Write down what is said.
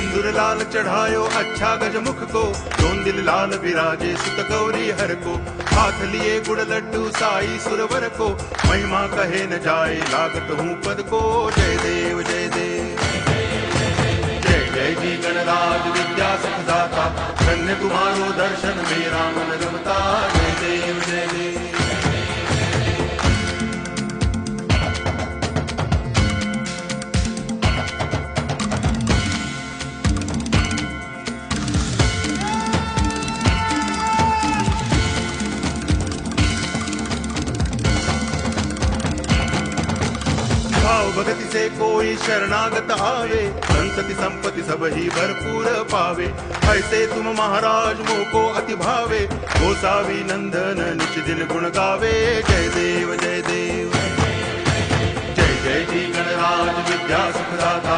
सिंदूर लाल चढ़ायो अच्छा गजमुख को, दोन दिल लाल विराजे सुत गौरी हर को। हाथ लिए गुड़ लड्डू साई सुरवर को, महिमा कहे न जाए लागत हूँ पद को। जय देव जय देव जय जय जी गणराज विद्या सुखदाता, धन्य तुम्हारो दर्शन मेरा मन रमता। जय देव जय देव भाव भगति से कोई शरणागत आवे, संतति संपत्ति सब ही भरपूर पावे। ऐसे तुम महाराज मोको अति भावे, गोसावी नंदन निच दिन गुण गावे। जय देव जय देव जय जय जी गणराज विद्या सुखदाता,